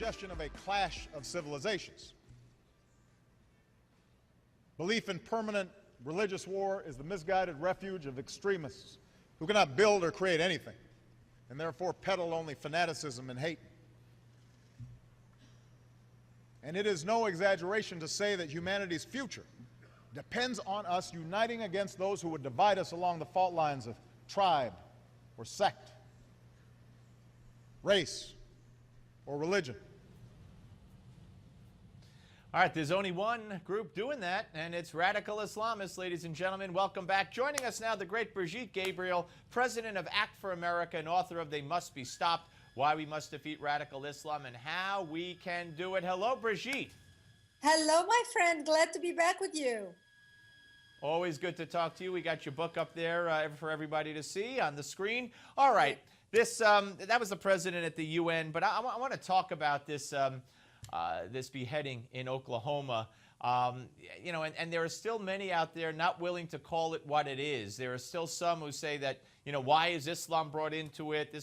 suggestion of a clash of civilizations. Belief in permanent religious war is the misguided refuge of extremists who cannot build or create anything, and therefore peddle only fanaticism and hate. And it is no exaggeration to say that humanity's future depends on us uniting against those who would divide us along the fault lines of tribe or sect, race or religion. All right, there's only one group doing that, and it's radical Islamists, ladies and gentlemen. Welcome back. Joining us now, the great Brigitte Gabriel, president of Act for America and author of They Must Be Stopped, Why We Must Defeat Radical Islam and How We Can Do It. Hello, Brigitte. Hello, my friend. Glad to be back with you. Always good to talk to you. We got your book up there for everybody to see on the screen. All right, that was the president at the UN, but I want to talk about this this beheading in Oklahoma. You know, and there are still many out there not willing to call it what it is. There are still some who say that, you know, why is Islam brought into it?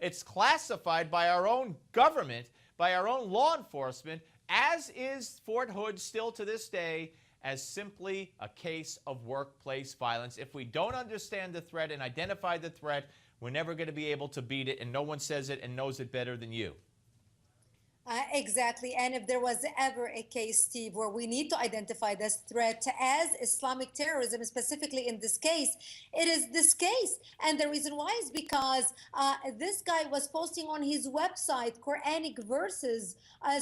It's classified by our own government, by our own law enforcement, as is Fort Hood still to this day, as simply a case of workplace violence. If we don't understand the threat and identify the threat, we're never going to be able to beat it, and no one says it and knows it better than you. Exactly. And if there was ever a case, Steve, where we need to identify this threat as Islamic terrorism, specifically in this case, it is this case. And the reason why is because this guy was posting on his website Quranic verses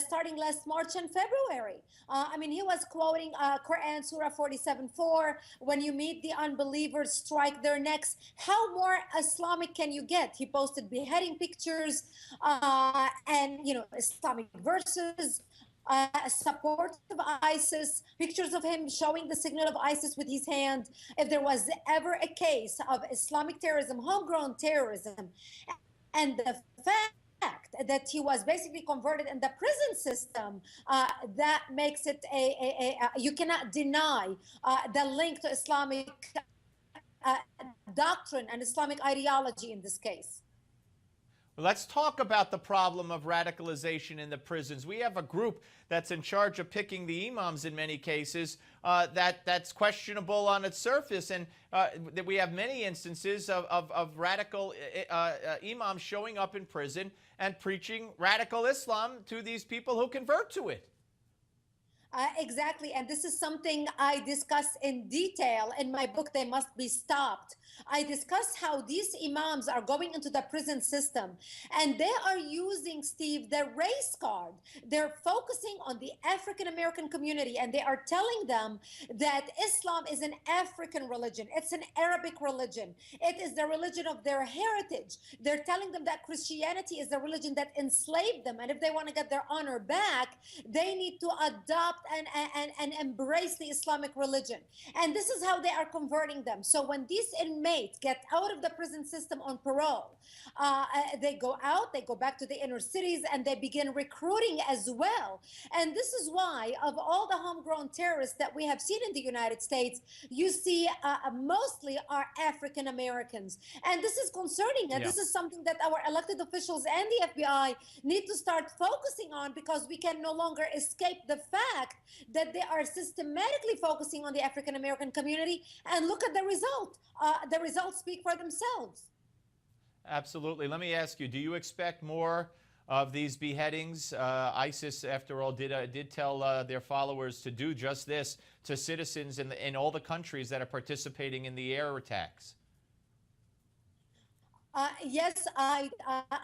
starting last March and February. I mean, he was quoting Quran Surah 47:4, when you meet the unbelievers, strike their necks. How more Islamic can you get? He posted beheading pictures and, you know, Islamic verses, support of ISIS, pictures of him showing the signal of ISIS with his hand. If there was ever a case of Islamic terrorism, homegrown terrorism, and the fact that he was basically converted in the prison system, that makes it you cannot deny the link to Islamic doctrine and Islamic ideology in this case. Let's talk about the problem of radicalization in the prisons. We have a group that's in charge of picking the imams in many cases that's questionable on its surface, and that we have many instances of radical imams showing up in prison and preaching radical Islam to these people who convert to it. Exactly, and this is something I discuss in detail in my book, They Must Be Stopped. I discuss how these imams are going into the prison system, and they are using, Steve, the race card. They're focusing on the African-American community, and they are telling them that Islam is an African religion. It's an Arabic religion. It is the religion of their heritage. They're telling them that Christianity is the religion that enslaved them, and if they want to get their honor back, they need to adopt and embrace the Islamic religion. And this is how they are converting them. So when these inmates get out of the prison system on parole, they go out, they go back to the inner cities, and they begin recruiting as well. And this is why, of all the homegrown terrorists that we have seen in the United States, you see mostly are African Americans. And this is concerning, and this is something that our elected officials and the FBI need to start focusing on, because we can no longer escape the fact that they are systematically focusing on the African American community. And look at the result. The results speak for themselves. Absolutely. Let me ask you, do you expect more of these beheadings? ISIS, after all, did tell their followers to do just this to citizens in all the countries that are participating in the air attacks. Yes,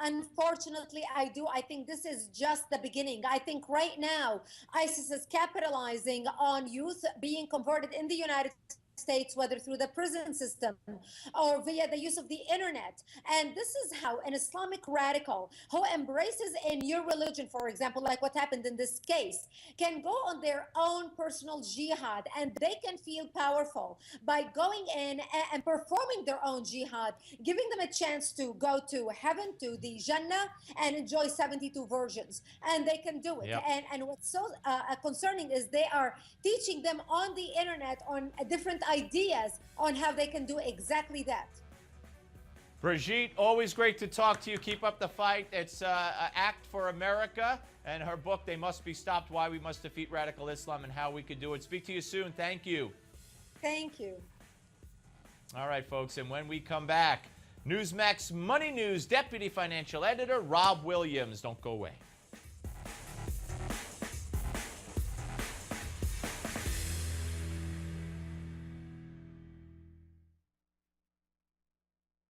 unfortunately, I do. I think this is just the beginning. I think right now, ISIS is capitalizing on youth being converted in the United States, whether through the prison system or via the use of the internet. And this is how an Islamic radical who embraces a new religion, for example, like what happened in this case, can go on their own personal jihad, and they can feel powerful by going in and performing their own jihad, giving them a chance to go to heaven, to the Jannah, and enjoy 72 virgins. And they can do it. Yep. And what's so concerning is they are teaching them on the internet on different ideas on how they can do exactly that. Brigitte, always great to talk to you. Keep up the fight. It's Act for America, and her book, They Must Be Stopped, Why We Must Defeat Radical Islam and How We Could Do It. Speak to you soon. Thank you. Thank you. All right, folks, and when we come back, Newsmax Money News Deputy Financial Editor Rob Williams. Don't go away.